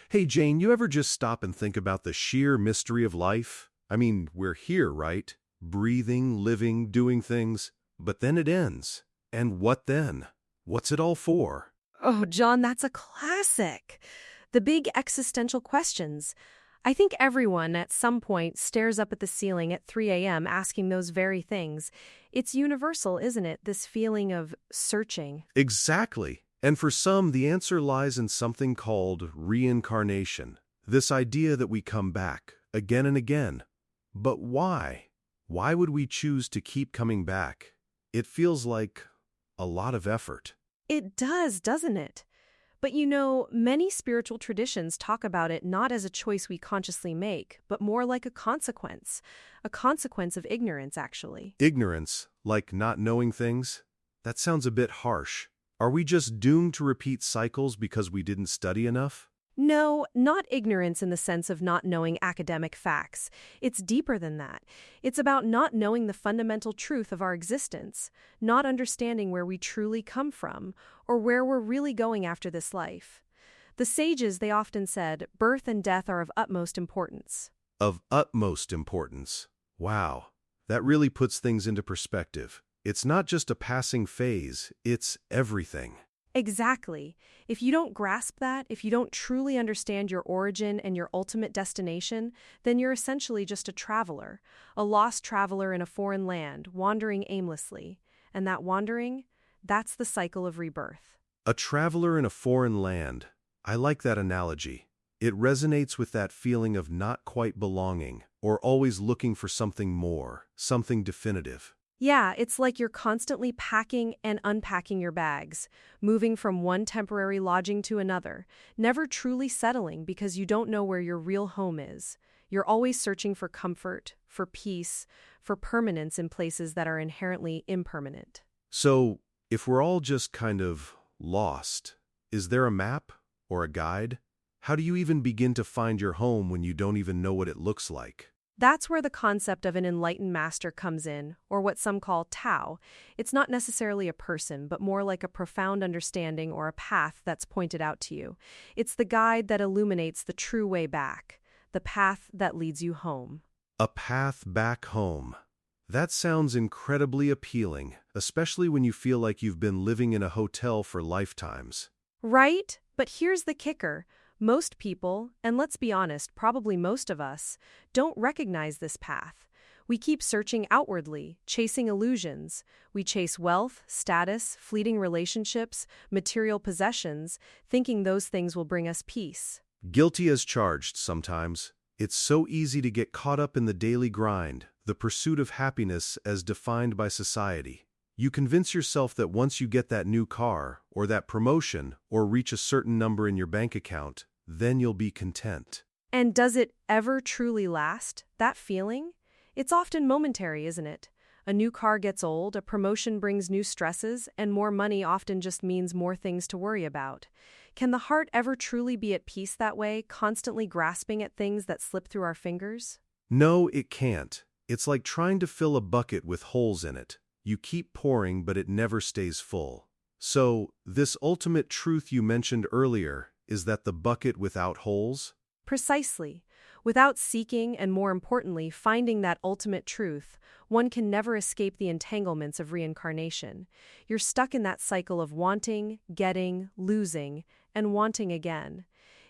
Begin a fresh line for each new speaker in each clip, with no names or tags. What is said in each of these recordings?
Hey Jane, you ever just stop and think about the sheer mystery of life? I mean, we're here, right? Breathing, living, doing things. But then it ends. And what then? What's it all for?
Oh, John, that's a classic. The big existential questions. I think everyone at some point stares up at the ceiling at 3 a.m. asking those very things. It's universal, isn't it? This feeling of searching.
Exactly. And for some, the answer lies in something called reincarnation. This idea that we come back, again and again. But why? Why would we choose to keep coming back? It feels like a lot of effort.
It does, doesn't it? But many spiritual traditions talk about it not as a choice we consciously make, but more like a consequence of ignorance, actually.
Ignorance, like not knowing things? That sounds a bit harsh. Are we just doomed to repeat cycles because we didn't study enough?
No, not ignorance in the sense of not knowing academic facts. It's deeper than that. It's about not knowing the fundamental truth of our existence, not understanding where we truly come from, or where we're really going after this life. The sages, they often said, birth and death are of utmost importance.
Of utmost importance. Wow. That really puts things into perspective. It's not just a passing phase, it's everything.
Exactly. If you don't grasp that, if you don't truly understand your origin and your ultimate destination, then you're essentially just a traveler, a lost traveler in a foreign land, wandering aimlessly. And that wandering, that's the cycle of rebirth.
A traveler in a foreign land. I like that analogy. It resonates with that feeling of not quite belonging, or always looking for something more, something definitive.
Yeah, it's like you're constantly packing and unpacking your bags, moving from one temporary lodging to another, never truly settling because you don't know where your real home is. You're always searching for comfort, for peace, for permanence in places that are inherently impermanent.
So, if we're all just kind of lost, is there a map or a guide? How do you even begin to find your home when you don't even know what it looks like?
That's where the concept of an enlightened master comes in, or what some call Tao. It's not necessarily a person, but more like a profound understanding or a path that's pointed out to you. It's the guide that illuminates the true way back, the path that leads you home.
A path back home. That sounds incredibly appealing, especially when you feel like you've been living in a hotel for lifetimes.
Right? But here's the kicker. Most people, and let's be honest, probably most of us, don't recognize this path. We keep searching outwardly, chasing illusions. We chase wealth, status, fleeting relationships, material possessions, thinking those things will bring us peace.
Guilty as charged sometimes. It's so easy to get caught up in the daily grind, the pursuit of happiness as defined by society. You convince yourself that once you get that new car, or that promotion, or reach a certain number in your bank account, then you'll be content.
And does it ever truly last, that feeling? It's often momentary, isn't it? A new car gets old, a promotion brings new stresses, and more money often just means more things to worry about. Can the heart ever truly be at peace that way, constantly grasping at things that slip through our fingers?
No, it can't. It's like trying to fill a bucket with holes in it. You keep pouring, but it never stays full. So, this ultimate truth you mentioned earlier, is that the bucket without holes?
Precisely. Without seeking and, more importantly, finding that ultimate truth, one can never escape the entanglements of reincarnation. You're stuck in that cycle of wanting, getting, losing, and wanting again.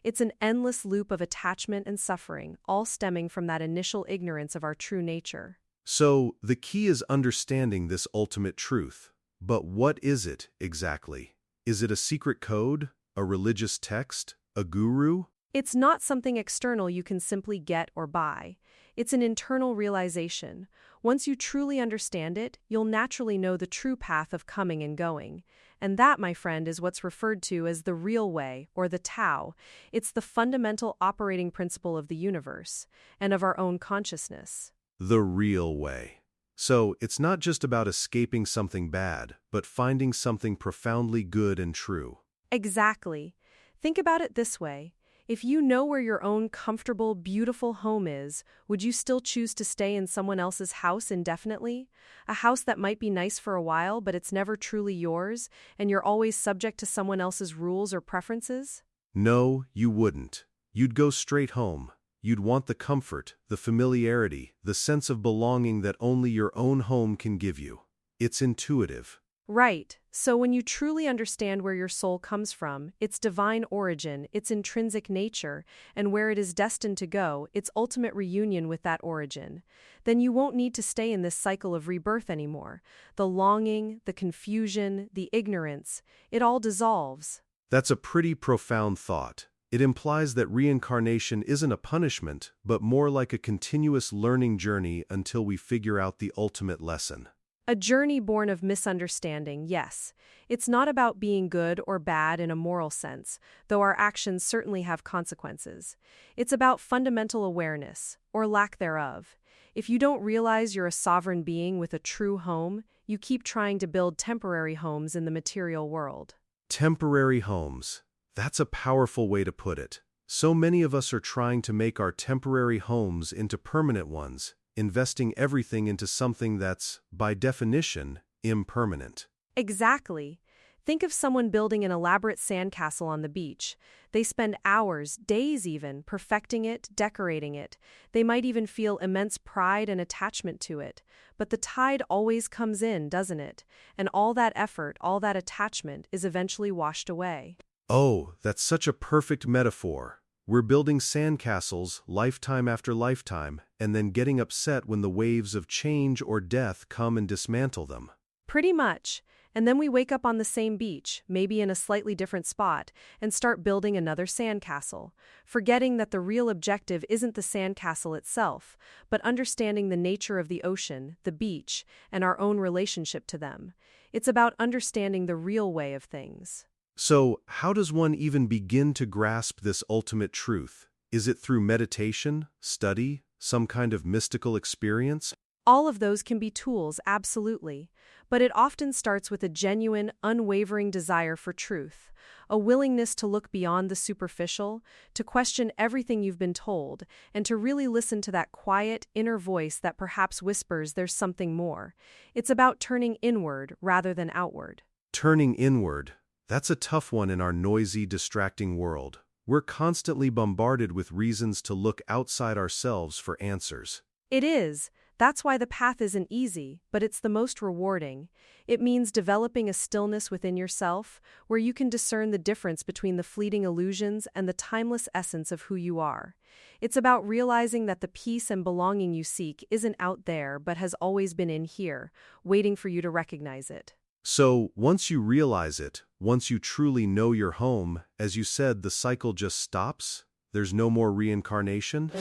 It's an endless loop of attachment and suffering, all stemming from that initial ignorance of our true nature.
So, the key is understanding this ultimate truth. But what is it, exactly? Is it a secret code? A religious text? A guru?
It's not something external you can simply get or buy. It's an internal realization. Once you truly understand it, you'll naturally know the true path of coming and going. And that, my friend, is what's referred to as the real way, or the Tao. It's the fundamental operating principle of the universe, and of our own consciousness.
The real way. So, it's not just about escaping something bad, but finding something profoundly good and true.
Exactly. Think about it this way. If you know where your own comfortable, beautiful home is, would you still choose to stay in someone else's house indefinitely? A house that might be nice for a while, but it's never truly yours, and you're always subject to someone else's rules or preferences?
No, you wouldn't. You'd go straight home. You'd want the comfort, the familiarity, the sense of belonging that only your own home can give you. It's intuitive.
Right. So when you truly understand where your soul comes from, its divine origin, its intrinsic nature, and where it is destined to go, its ultimate reunion with that origin, then you won't need to stay in this cycle of rebirth anymore. The longing, the confusion, the ignorance, it all dissolves.
That's a pretty profound thought. It implies that reincarnation isn't a punishment, but more like a continuous learning journey until we figure out the ultimate lesson.
A journey born of misunderstanding, yes. It's not about being good or bad in a moral sense, though our actions certainly have consequences. It's about fundamental awareness, or lack thereof. If you don't realize you're a sovereign being with a true home, you keep trying to build temporary homes in the material world.
Temporary homes. That's a powerful way to put it. So many of us are trying to make our temporary homes into permanent ones, investing everything into something that's, by definition, impermanent.
Exactly. Think of someone building an elaborate sandcastle on the beach. They spend hours, days even, perfecting it, decorating it. They might even feel immense pride and attachment to it. But the tide always comes in, doesn't it? And all that effort, all that attachment is eventually washed away.
Oh, that's such a perfect metaphor. We're building sandcastles lifetime after lifetime, and then getting upset when the waves of change or death come and dismantle them.
Pretty much. And then we wake up on the same beach, maybe in a slightly different spot, and start building another sandcastle, forgetting that the real objective isn't the sandcastle itself, but understanding the nature of the ocean, the beach, and our own relationship to them. It's about understanding the real way of things.
So, how does one even begin to grasp this ultimate truth? Is it through meditation, study, some kind of mystical experience?
All of those can be tools, absolutely. But it often starts with a genuine, unwavering desire for truth, a willingness to look beyond the superficial, to question everything you've been told, and to really listen to that quiet, inner voice that perhaps whispers there's something more. It's about turning inward rather than outward.
Turning inward. That's a tough one in our noisy, distracting world. We're constantly bombarded with reasons to look outside ourselves for answers.
It is. That's why the path isn't easy, but it's the most rewarding. It means developing a stillness within yourself, where you can discern the difference between the fleeting illusions and the timeless essence of who you are. It's about realizing that the peace and belonging you seek isn't out there, but has always been in here, waiting for you to recognize it.
So, once you realize it, once you truly know your home, as you said, the cycle just stops? There's no more reincarnation?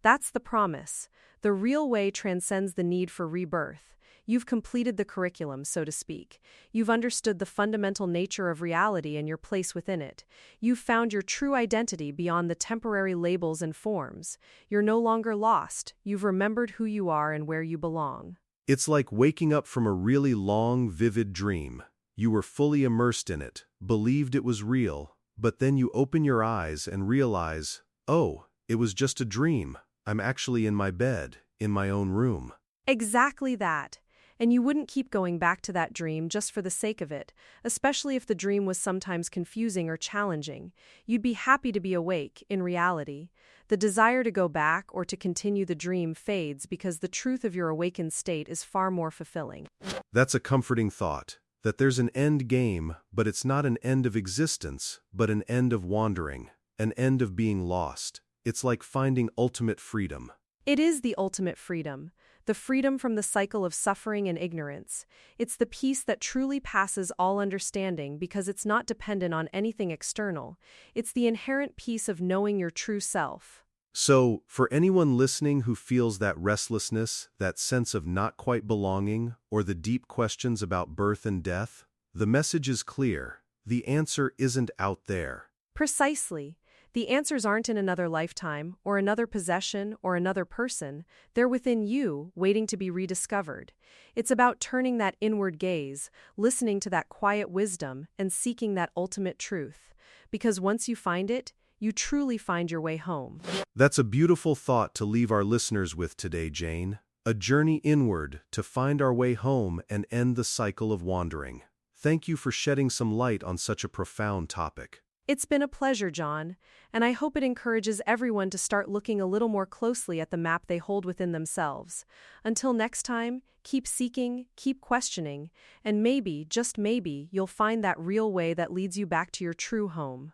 That's the promise. The real way transcends the need for rebirth. You've completed the curriculum, so to speak. You've understood the fundamental nature of reality and your place within it. You've found your true identity beyond the temporary labels and forms. You're no longer lost. You've remembered who you are and where you belong.
It's like waking up from a really long, vivid dream. You were fully immersed in it, believed it was real, but then you open your eyes and realize, oh, it was just a dream. I'm actually in my bed, in my own room.
Exactly that. And you wouldn't keep going back to that dream just for the sake of it, especially if the dream was sometimes confusing or challenging. You'd be happy to be awake, in reality. The desire to go back or to continue the dream fades because the truth of your awakened state is far more fulfilling.
That's a comforting thought, that there's an end game, but it's not an end of existence, but an end of wandering, an end of being lost. It's like finding ultimate freedom.
It is the ultimate freedom, the freedom from the cycle of suffering and ignorance. It's the peace that truly passes all understanding because it's not dependent on anything external. It's the inherent peace of knowing your true self.
So, for anyone listening who feels that restlessness, that sense of not quite belonging, or the deep questions about birth and death, the message is clear. The answer isn't out there.
Precisely. The answers aren't in another lifetime, or another possession, or another person. They're within you, waiting to be rediscovered. It's about turning that inward gaze, listening to that quiet wisdom, and seeking that ultimate truth. Because once you find it, you truly find your way home.
That's a beautiful thought to leave our listeners with today, Jane. A journey inward to find our way home and end the cycle of wandering. Thank you for shedding some light on such a profound topic.
It's been a pleasure, John, and I hope it encourages everyone to start looking a little more closely at the map they hold within themselves. Until next time, keep seeking, keep questioning, and maybe, just maybe, you'll find that real way that leads you back to your true home.